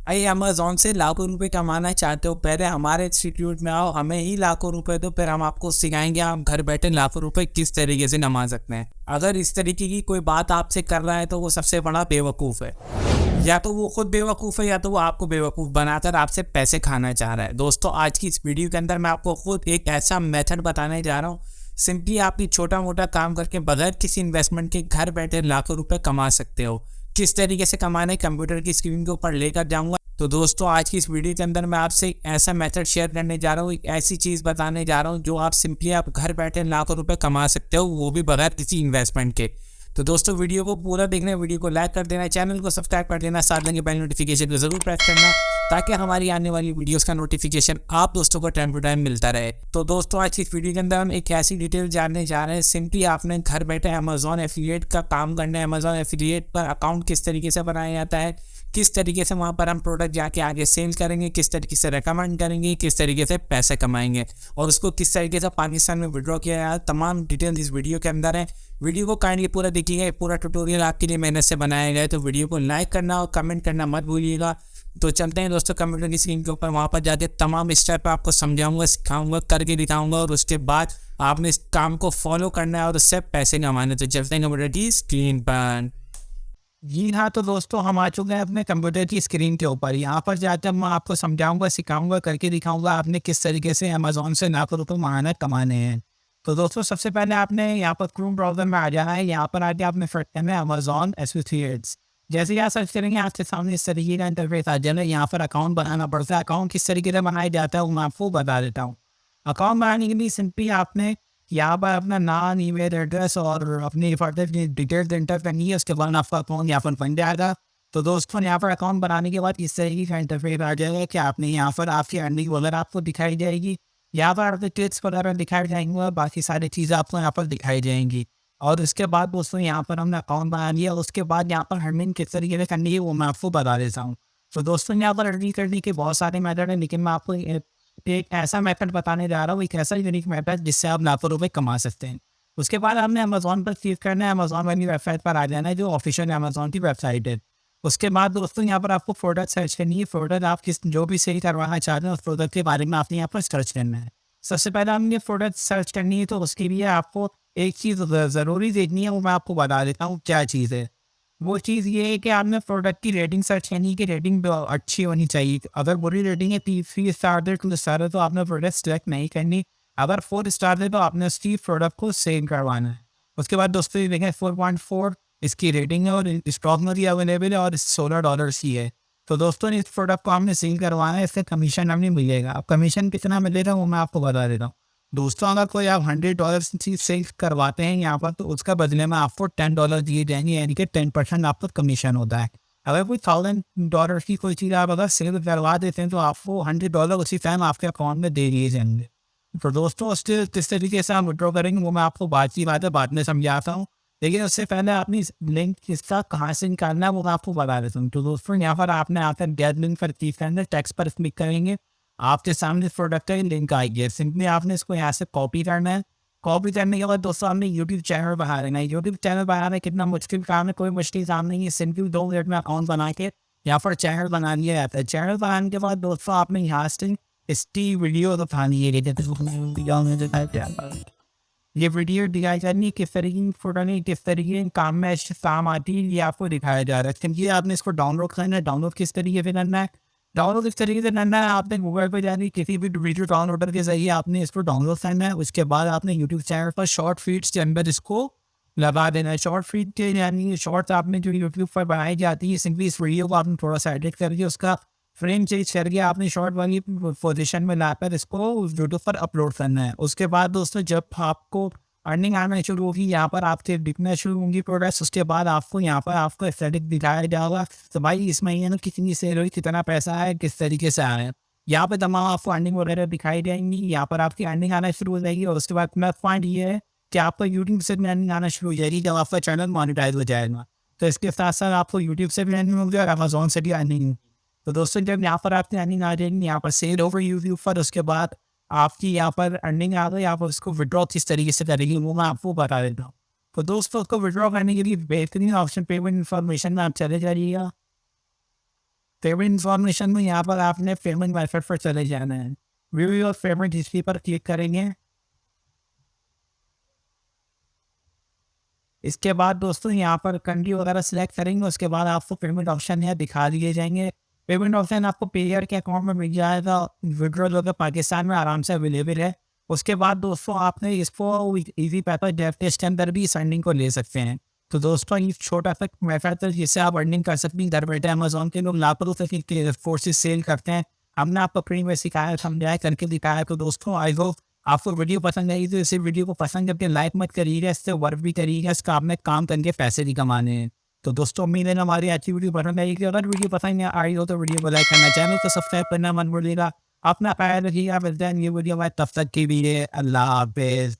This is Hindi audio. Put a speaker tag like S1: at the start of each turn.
S1: भाई अमेज़न से लाखों रुपए कमाना चाहते हो, पहले हमारे इंस्टीट्यूट में आओ, हमें ही लाखों रुपए दो, फिर हम आपको सिखाएंगे आप घर बैठे लाखों रुपए किस तरीके से कमा सकते हैं। अगर इस तरीके की कोई बात आपसे कर रहा है तो वो सबसे बड़ा बेवकूफ़ है। या तो वो खुद बेवकूफ़ है या तो वो आपको बेवकूफ़ बनाकर आपसे पैसे खाना चाह रहा है। दोस्तों, आज की इस वीडियो के अंदर मैं आपको खुद एक ऐसा मेथड बताने जा रहा हूँ, सिंपली आप ये छोटा मोटा काम करके बगैर किसी इन्वेस्टमेंट के घर बैठे लाखों रुपए कमा सकते हो। किस तरीके से कमाना है कंप्यूटर की स्क्रीन के ऊपर लेकर जाऊंगा। तो दोस्तों, आज की इस वीडियो के अंदर मैं आपसे एक ऐसा मेथड शेयर करने जा रहा हूँ, एक ऐसी चीज़ बताने जा रहा हूँ जो आप सिंपली आप घर बैठे लाखों रुपए कमा सकते हो, वो भी बगैर किसी इन्वेस्टमेंट के। तो दोस्तों, वीडियो को पूरा देखना, वीडियो को लाइक कर देना, चैनल को सब्सक्राइब कर देना, साथ में बेल नोटिफिकेशन को जरूर प्रेस करना ताकि हमारी आने वाली वीडियोस का नोटिफिकेशन आप दोस्तों को टाइम टू टाइम मिलता रहे। तो दोस्तों, आज की इस वीडियो के अंदर हम एक ऐसी डिटेल जानने जा रहे हैं, सिंपली आपने घर बैठे अमेजॉन एफिलिएट का काम करना है। अमेजॉन एफिलिएट पर अकाउंट किस तरीके से बनाया जाता है, किस तरीके से वहाँ पर हम प्रोडक्ट जाके आगे सेल करेंगे, किस तरीके से रेकमेंड करेंगे, किस तरीके से पैसे कमाएंगे और उसको किस तरीके से पाकिस्तान में विड्रॉ किया जाए, तमाम डिटेल इस वीडियो के अंदर है। वीडियो को काइंडली पूरा देखिएगा, पूरा ट्यूटोरियल आपके लिए मेहनत से बनाया गया है। तो वीडियो को लाइक करना और कमेंट करना मत भूलिएगा। तो चलते हैं दोस्तों कंप्यूटर की स्क्रीन के ऊपर, वहाँ पर जाके तमाम स्टेप आपको समझाऊंगा, सिखाऊंगा, करके दिखाऊंगा और उसके बाद आपने इस काम को फॉलो करना है और उससे पैसे कमाने। तो चलते हैं कंप्यूटर की स्क्रीन पर। जी हाँ, तो दोस्तों हम आ चुके हैं अपने कंप्यूटर की स्क्रीन के ऊपर। यहाँ पर जाकर मैं आपको समझाऊंगा, सिखाऊंगा, करके दिखाऊंगा आपने किस तरीके से अमेजोन से लाखों रुपये महीना कमाने हैं। तो दोस्तों, सबसे पहले आपने यहाँ पर क्रोम ब्राउजर में आ जाना है। यहाँ पर आके आपने सर्च करना है अमेजोन एसोसिएट्स। जैसे ही आप सर्च करेंगे आपके सामने इस तरीके का इंटरफेस आ जाना है। यहाँ पर अकाउंट बनाना पड़ता है। अकाउंट किस तरीके से बनाया जाता है वो मैं आपको बता देता हूँ। अकाउंट बनाने के लिए सिंपली आपने यहाँ पर अपना नाम, ईमेल एड्रेस और अपनी फर्दर डिटेल्स एंटर करनी है। उसके बाद आपका अकाउंट यहाँ पर बन जाएगा। तो दोस्तों, यहाँ पर अकाउंट बनाने के बाद इस तरीके का इंटरफेस आ जाएगा कि आपने यहाँ पर आपकी अर्निंग वगैरह आपको दिखाई जाएगी। यहाँ पर आपके टिप्स वगैरह दिखाई जाएंगे और बाकी सारी चीज़ें आपको यहाँ पर दिखाई जाएंगी। और उसके बाद दोस्तों, यहाँ पर हमने अकाउंट बना लिया। उसके बाद यहाँ पर अर्निंग किस तरीके से करनी है वो मैं आपको बता देता हूँ। तो दोस्तों, यहाँ पर अर्निंग करने के बहुत सारे मेथड हैं, लेकिन मैं आपको एक ऐसा मेथड बताने जा रहा हूँ, एक ऐसा यूनिक मेथड जिससे आप लाखों रुपए कमा सकते हैं। उसके बाद आपने अमेज़न पर क्लिक करना है। अमेज़न वाली वेबसाइट पर आ जाना है जो ऑफिशियल अमेज़न की वेबसाइट है। उसके बाद दोस्तों, यहाँ पर आपको प्रोडक्ट सर्च करनी है। प्रोडक्ट आप किस जो भी सेल करवाना चाहते हैं उस प्रोडक्ट के बारे में आपने यहाँ पर सर्च करना है। सबसे पहले आपने प्रोडक्ट सर्च करनी है, तो उसके लिए आपको एक चीज़ ज़रूरी देखनी है, वो मैं आपको बता देता हूँ क्या चीज़ है। वो चीज़ ये है कि आपने प्रोडक्ट की रेटिंग सर्च करनी है कि रेटिंग अच्छी होनी चाहिए। अगर बुरी रेटिंग है 3 स्टार दे, 2 स्टार है, तो आपने प्रोडक्ट सेलेक्ट नहीं करनी। अगर 4 स्टार है तो आपने उसी प्रोडक्ट को सेल करवाना है। उसके बाद दोस्तों, ये देखें 4.4 इसकी रेटिंग है और स्टॉक में भी अवेलेबल है और $16 की है। तो दोस्तों, इस प्रोडक्ट को आपने सेल करवाना है, इससे कमीशन हमें मिलेगा। अब कमीशन कितना मिलेगा वो मैं आपको बता देता हूँ। दोस्तों, अगर कोई आप $100 की चीज़ सेल करवाते हैं यहाँ पर, तो उसका बदले में आपको $10 दिए जाएंगे, यानी कि 10% आपका कमीशन होता है। अगर कोई $1000 की कोई चीज़ आप अगर सेल करवा देते हैं तो आपको $100 उसी टाइम आपके अकाउंट में दे दिए जाएंगे। तो दोस्तों, उसके किस तरीके से आप विड्रॉ करेंगे वो मैं आपको बाद में समझाता हूँ। लेकिन उससे पहले आपने लिंक किसका कहाँ से निकालना है वो मैं आपको बता देता हूँ। तो दोस्तों, यहाँ पर आपने आकर गेट लिंक पर क्लिक करना है, टेक्स्ट पर क्लिक करेंगे, आपके सामने प्रोडक्ट का लिंक आएगी। सिंपली आपने इसको यहाँ से कॉपी करना है। कॉपी करने के बाद दोस्तों, आपने यूट्यूब चैनल बना लेना है। यूट्यूब चैनल बनाना कितना मुश्किल काम है, कोई मुश्किल काम नहीं है। सिंपली 2 मिनट में अकाउंट बना के यहाँ पर चैनल बना लिया जाता है। चैनल बनाने के बाद दोस्तों, आपने यहाँ से इसकी वीडियो दिखानी है। ये वीडियो दिखाई जानी किस तरीके की फोटो नहीं, किस तरीके के काम में काम आती है, ये आपको दिखाया जा रहा है। सिंपली आपने इसको डाउनलोड करना है। डाउनलोड किस तरीके से करना है, डाउनलोड इस तरीके से करना है, आपने गूगल पर जानी किसी भी वीडियो डाउनलोडर के जरिए आपने इसको डाउनलोड करना है। उसके बाद आपने यूट्यूब चैनल पर शॉर्ट फीड्स के अंदर इसको लगा देना है। शॉर्ट फीड के यानी शॉर्ट्स आपने जो यूट्यूब पर बनाई जाती है, सिंपली इस वीडियो को आपने थोड़ा सा एडिट करके उसका फ्रेम चेंज करके आपने शॉर्ट वाली पोजीशन में लाकर इसको यूट्यूब पर अपलोड करना है। उसके बाद दोस्तों, जब आपको अर्निंग आना शुरू होगी, यहाँ पर आपके दिखना शुरू होंगी प्रोडक्ट्स, उसके बाद आपको यहाँ पर आपको एस्थेटिक दिखाया जाएगा तो भाई इस महीने में कितनी सेल हुई, कितना पैसा है, किस तरीके से आया है। यहाँ पे तमाम आपको अर्निंग वगैरह दिखाई देंगी। यहाँ पर आपकी अर्निंग आना शुरू हो जाएगी और उसके बाद प्लस पॉइंट ये है कि आपको यूट्यूब से भी अर्निंग आना शुरू हो जाएगी जब आपका चैनल मोनेटाइज हो जाएगा। तो इसके साथ साथ आपको यूट्यूब से भी अर्निंग होगी और अमेजोन से भी अर्निंग होगी। तो दोस्तों, जब यहाँ पर आपकी अर्निंग आ जाएगी, यहाँ पर सेल ओवर यूट्यूब पर, उसके बाद आपकी यहाँ पर अर्निंग आ गई, आप उसको विड्रॉ किस तरीके से करेंगे वो मैं आपको बता देता हूँ। तो दोस्तों, उसको विड्रॉ करने के लिए बेहतरीन ऑप्शन पेमेंट इन्फॉर्मेशन में आप चले जाइएगा। पेमेंट इन्फॉर्मेशन में यहाँ पर आपने पेमेंट मेथड पर चले जाना है। व्यू योर पेमेंट हिस्ट्री पर क्लिक करेंगे। इसके बाद दोस्तों यहाँ पर कंट्री वगैरह सेलेक्ट करेंगे, उसके बाद आपको पेमेंट ऑप्शन यहाँ दिखा दिए जाएंगे। पेमेंट ऑप्शन आपको पेयर के अकाउंट में मिल जाएगा, विड्रॉल वगैरह पाकिस्तान में आराम से अवेलेबल है। उसके बाद दोस्तों आपने इसको इजी पैसा डेफटेस्ट के अंदर भी इस अर्निंग को ले सकते हैं। तो दोस्तों ये छोटा सा मेथड है जिससे आप अर्निंग कर सकते हैं घर बैठे। अमेजोन के लोग लाखों रुपए की फोर्सेस सेल करते हैं, हमने आपको फ्री में सिखाया, समझाया, करके दिखाया। तो दोस्तों आई होप आपको वीडियो पसंद आई, तो इसी वीडियो को पसंद करके लाइक मत करिएगा, इससे वर्क भी करिएगा, इसका आपने काम करके पैसे भी कमाने हैं। तो दोस्तों उम्मीद है ना हमारी अच्छी वीडियो पसंद आएगी। अगर वीडियो पसंद आई हो तो वीडियो को लाइक करना, चैनल को सब्सक्राइब करना मत भूलिएगा। अपना ख्याल रखिएगा, मिलते हैं ये वीडियो में, तब तक के लिए अल्लाह हाफिज़।